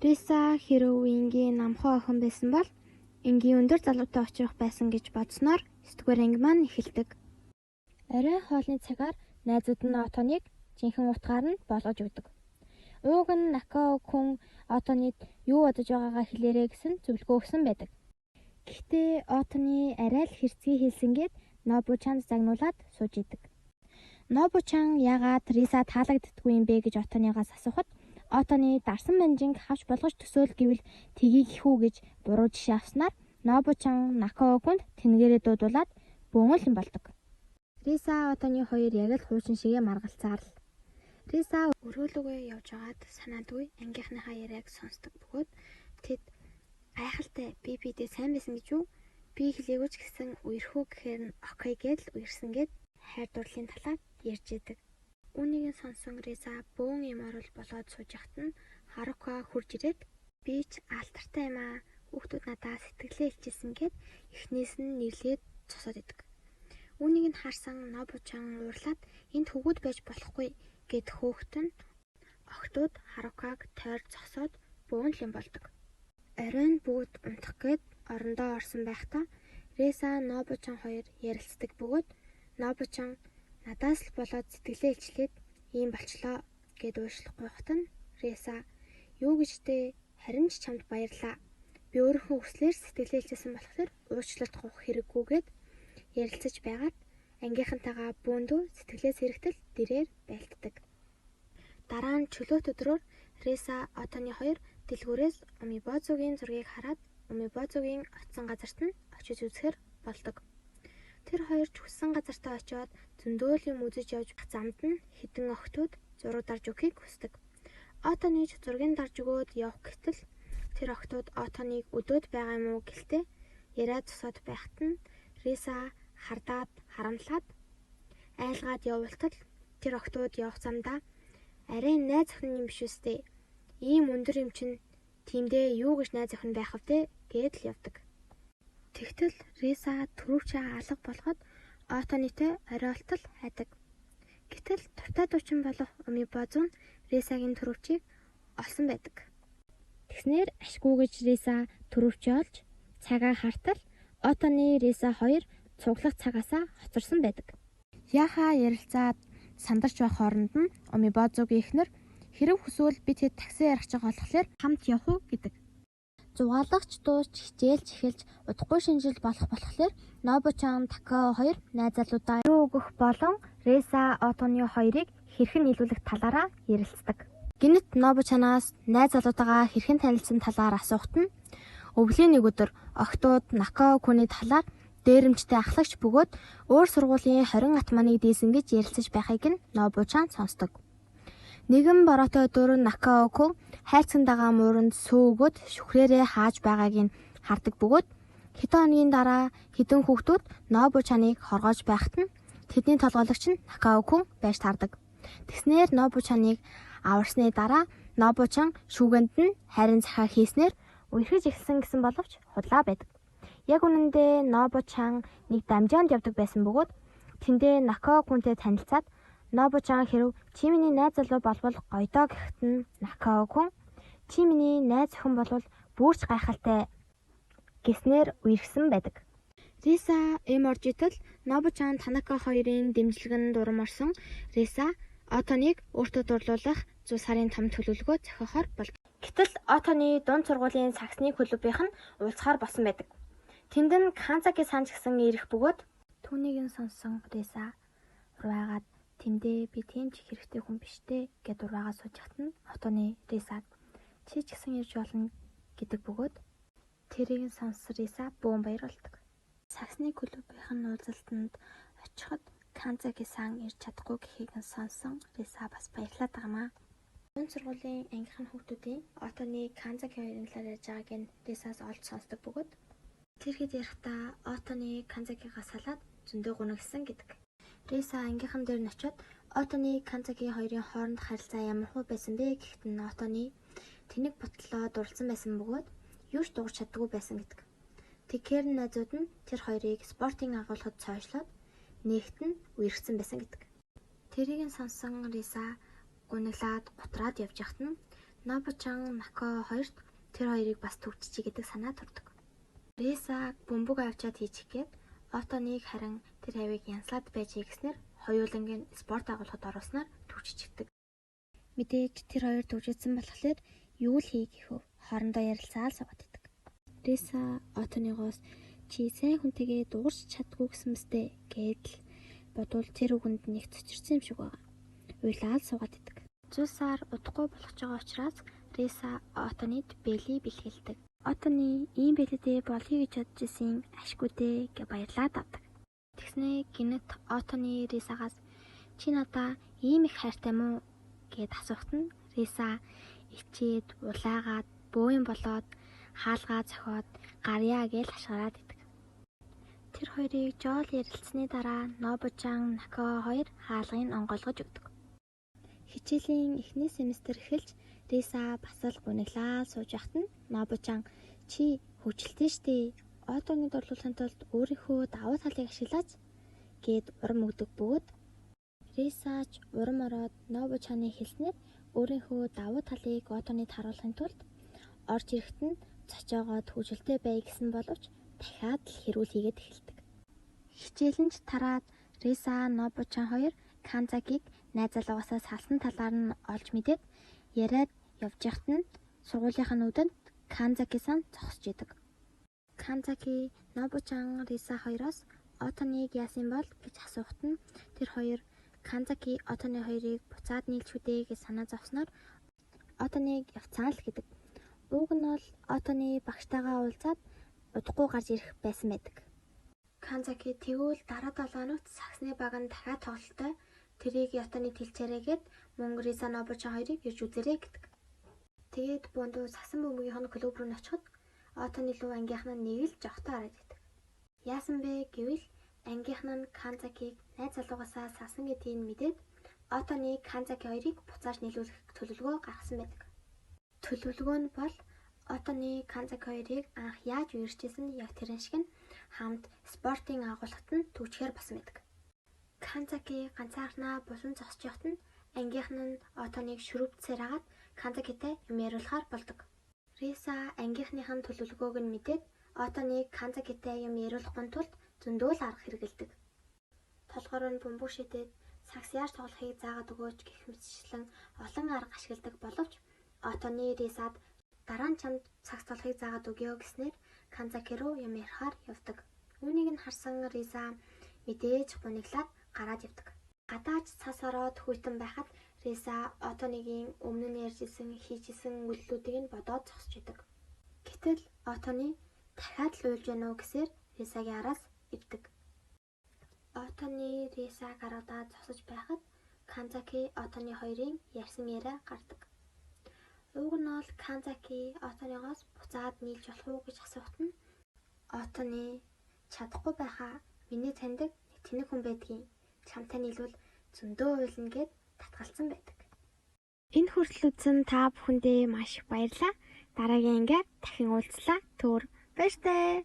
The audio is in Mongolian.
Риса хэрэв энгийн намхаа охин байсан бол энгийн өндөр залуутай очих байсан гэж бодсноор 9-р анги маань эхэлдэг. Оройн хоолны цагаар найзууд нь Отоныг жинхэнэ утгаар нь болгож өгдөг. Ууг нь Накао хүн Отонид юу бодож байгаагаа хэлээрэй гэсэн зөвлөгөө өгсөн байдаг. Гэхдээ Отоны арай л хэрцгий хэлсэнгээд Нобучанд загнуулаад сууж идэг. Нобучан яагаад Риса таалагддаггүй юм бэ гэж Отоныгаас асуухад Отоны дарсан манжинг хавч болгож төсөөл гэвэл тгий гихүү гэж буруу жишээ авснаар Нобучан Накао хүнд тэнгэрээ дуудуулаад бөөнл болдог. Риса Отоны хоёр яг л хуучин шигээ маргалцаар л. Риса өрөөлөгөө явж байгаад санаадгүй ангийнхныхаа яриаг сонсдог бөгөөд тэд гайхалтай бидээ сайн байсан гэж юу? Би хэлээгүй ч гэсэн үерхүү гэхээр нь окей гэдэл үерсэн гэд хайр дурлалын талаар ярьж идэг. Үүнийг сонсон Риса бөөн юм орол болоод сууж яхад нь Харука хурж ирээд би ч алтартай юм аа. Хүүхдүүд надаа сэтгэлээ илчилсэн гэд эхнээс нь нэрлээд цосоод идэг. Үүнийг нь харсан Нобучан уурлаад энд хөвгүүд байж болохгүй гэд хөөхт нь охтууд Харукаг тойр зогсоод бөөнл юм болдог. Оройн бүгд унтах гээд орондоо орсон байхдаа Риса Нобучан хоёр ярилцдаг бөгөөд Нобучан надаас л болоод сэтгэлээ илчлээд ийм болчлоо гэд уушлахгүй хот нь Риса юу гэж дээ харин ч чамд баярлаа. Би өөрийнхөө хүслээр сэтгэлээ илчилсэн болохоор уучлалт гуйх хэрэггүйгээд ярилцаж байгаад ангийнхантайгаа бөөндөө сэтгэлээс хэрэгтэл дэрээр байлддаг. Дараа нь чөлөөт өдрөөр Риса Отоны хоёр дэлгүүрээс Умибозугийн зургийг хараад Умибозугийн очсон газарт нь очиж үзэхэр болдог. Тэр хоёр ч хүссэн газартаа очиод зөндөөл юм үзэж явж замд нь хэдэн охтууд зураг дарж өгөхийг хүсдэг. Отоны ч зургийг дарж өгөөд явах гэтэл тэр охтууд Отоныг өдөөд байгаа юм уу гэлтэй яриад цусаад байхад нь Риса хардаад харамлаад айлгаад явуултал тэр охтууд явах замдаа арай найз охин юм биш үстэй. Ийм өндөр юм чин тиймдээ юу гэж найз охин байх вдэ гэдэл явдаг. Тэгтэл Риса түрүүчээ алга болгоод Отонитой оройлтол хайдаг. Гэтэл дуртай дуучин болох Умибозу нь Рисагийн түрүүчийг олсон байдаг. Тэгснээр ашгүй гэж Риса түрүүчээ олж цагаа хартал Отоны Риса хоёр цуглах цагаасаа хоцорсон байдаг. Яхаа ярилцаад сандарч байх хооронд нь Умибозугийн эхнэр хэрэг хүсвэл бид хэд такси ярих чиг болохоор хамт явах уу гэдэг. Зугаалгач дууч хичээлж эхэлж удахгүй шинжил болохоор Нобучан Такао хоёр найзалуудаа юу өгөх болон Риса Отоны хоёрыг хэрхэн нийлүүлэх талаараа ярилцдаг. Гэнэт Нобучанаас найзалуудаагаа хэрхэн танилцсан талаар асуухт нь өвлийн нэг өдөр охтууд Накао хүний талаар дээрэмчтэй ахлагч бөгөөд өөр сургуулийн 20 атманыг дийсэн гэж ярилцаж байхыг нь Нобучан сонсдог. Нэгэн бороотой өдөр Накао хүн хайрцагтайгаа мууранд сүүгөд шүхрээрээ хааж байгааг нь хардаг бөгөөд хэдэн хоногийн дараа хэдэн хүүхдүүд Нобучаныг хоргоож байхад нь тэдний толгойлогч нь Накао хүн байж таардаг. Тэгснээр Нобучаныг аварсны дараа Нобучан шүүгэнд нь хайрын захаа хийснээр үерхэж эхэлсэн гэсэн боловч худлаа байдаг. Яг үнэндээ Нобучан нэг дамжаанд явдаг байсан бөгөөд тэндээ Накао хүнтэй танилцаад Нобучан хэрв чи миний найз залуу болбол гоёдоо гэхэд нь Накао хүн чи миний найз охин болвол бүрч гайхалтай гэснээр үерхсэн байдаг. Риса эм оржитол Нобучан Танака хоёрын дэмжлэгэн дурам орсон Риса Отоныг өөртөө дурлуулах 100 сарын том төлөвлөгөө зохиохоор болдог. Гэтэл Отоны дунд сургуулийн саксны клубийнх нь уулзахаар болсон байдаг. Тэнд нь Канзаки сан ч гэсэн ирэх бөгөөд түүнийг нь сонсон Риса ураагаад тэндээ би тийм ч хэрэгтэй хүн биштэй гэд ураагаа сууж хат нь Отоны Рисаг чи ч гэсэн ирж болно гэдэг бөгөөд тэрийг нь сонссон Риса бөөн баяр болдог. Саксны клубийнхэн уулзалтанд очиход Канзаки сан ирж чадахгүй гэхийг нь сонсон Риса бас баярлаад байгаамаа. Дунд сургуулийн ангийнхан хүүхдүүдийн Отоны Канзаки хоёрын талаар ярьж байгааг нь Рисаас олж сонсдог бөгөөд тэр хэд ярихдаа Отоны Канзакигаас салаад зөндөө гунагсан гэдэг. Риса ангийнхан дээр нь очиод Отоны Канзаки хоёрын хооронд харилцаа ямар хөө байсан бэ гэхэд нь Отоны тэнэг ботлоо дурлсан байсан бөгөөд юу ч дуурч чаддаггүй байсан гэдэг. Тэгэхээр найзууд нь тэр хоёрыг спортын агуулгад цойжлоод нэгт нь үерхсэн байсан гэдэг. Тэрийг нь сонсон Риса гуниглаад гутраад явж хат нь Нобучан Нако хоёрт тэр хоёрыг бас төвччихье гэдэг санаа төрдөг. Риса бөмбөг авчаад хийчих гээд Отоныг харин тэр хавийг янслаад байж хийгснээр хоёулангийн спорт агуулгад оруулснаар төвччихдэг. Мэдээж тэр хоёр төвчсөн болохоор юу л хий гэхөө хоорондоо ярилцаал суугаад идэг. Риса Отоныгоос чи сайн хүнтэйгээ дуурч чадгүй гэсэн мэт гэдэл бодвол тэр үгэнд нэг цочирсан юм шиг байгаа. Уйлаад суугаад идэг. Зулсаар удахгүй болгож байгаа учраас Риса Отонид бэлий бэлгэлдэг. Отоны ийм бэлэдээ болъё гэж бодож исэн ашгүй дээ гэж баярлаад авдаг. Тэгснээ гинэт Отоны Рисагаас чи надаа ийм их хайртай мүү гэд асуухт нь Риса ичээд улаагаад бөөм болоод хаалгаа зохиод гарьяа гэж хашгираад идэг. Тэр хоёрыг жоол ярилцсны дараа Нобучан Нако хоёр хаалгыг онгойлгож өгдөг. Хичээлийн эхний семестр эхэлж Риса бас л гуниглаа сууж байхад нь Нобучан чи хөвчлөлтөө штэ. Отоныг дурлуулахын тулд өөрийнхөө давуу талыг ашиглаач гэд урам өгдөг бөгөөд Рисач урам ороод Нобучаны хэлснээр өөрийнхөө давуу талыг Отоныг харуулахын тулд орж ирэхэд нь цочоогоод хөвчлөлтөө бай гэсэн боловч дахиад л хэрүүл хийгээд эхэлдэг. Хичээлэнч тараад Риса Нобучан хоёр Канзакиг найзалгасаа салсан талаар нь олж мэдээд яриад явж яхад нь сургуулийнх нь өдөнд Канзаки-сан зогсож идэг. Канзаки Нобучан Риса хоёроос Отоныг яасан бол гэж асуухт нь тэр хоёр Канзаки Отоны хоёрыг буцаад нийлжүүдээ гэж санаа зовсноор Отоныг явцаан л гэдэг. Уг нь бол Отоны багштайгаа уулзаад удахгүй гарч ирэх байсан байдаг. Канзаки тэгвэл дараа 7 хоногт саксны баг нь дахиад тоглолттой тэрийг Отоны тэлцээрээгээд мөн Риса Нобучан хоёрыг ирж үзээрэй гэдэг. Тэгээд Бондо сагсан бөмбөгийнх нь клуб руу очиход Отоны луу ангийнх нь нэг л жогтой хараад идэг. Яасан бэ гэвэл ангийнх нь Канзакиг найз залуугаасаа салсан гэдгийг мэдээд Отоны Канзаки хоёрыг буцааж нийлүүлэх төлөвлөгөө гаргасан байдаг. Төлөвлөгөө нь бол Отоны Канзаки хоёрыг анх яаж үерчсэн яг тэрэн шиг нь хамт спортын агуулгад нь төвчгээр басан байдаг. Канзаки ганцаарнаа булан зогсож явахад нь ангийнх нь Отоныг шүрүүцээр хагаад Канзакитай юм яриулахаар болдог. Риса ангийнхных нь төлөвлөгөөг нь мэдээд Отоныг Канзакитай юм яриулахгүй тулд зөндөө л арга хэрэгэлдэг. Толгоор нь бөмбөг шидэд сакс яаж тоглохыг заагаад өгөөч гэх мэтчлэн олон арга ашигладаг боловч Отоны Рисад дараа нь чамд сакс тоглохыг заагаад өгье гэснээр Канзаки руу юм ярихаар явдаг. Үүнийг нь харсан Риса мэдээж гуниглаад гараад явдаг. Гадаач цас ороод хүйтэн байхад Риса Отоныгийн өмнө нь ярьжсэн хийжсэн үйлдэлүүдийг нь бодоод зогсож идэг. Гэтэл Отоны дахиад л уйлж байна уу гэсээр Рисагийн араас ивдэг. Отоны Рисаг гаруудаад зогсож байхад Канзаки Отоны хоёрын ярьсан яриа гардаг. Уг нь бол Канзаки Отоныгоос буцаад нийлж болох уу гэж асуухт нь Отоны чадахгүй байхаа миний таньдаг нэг тэнэг хүн байдгийн чамтай нийлвэл зөндөө уйлна гэд татгалцсан байдаг. Энэ хүртэл үзсэн та бүхэндээ маш их баярлалаа. Дараагийн анги дахин уулзлаа. Түр баяртай.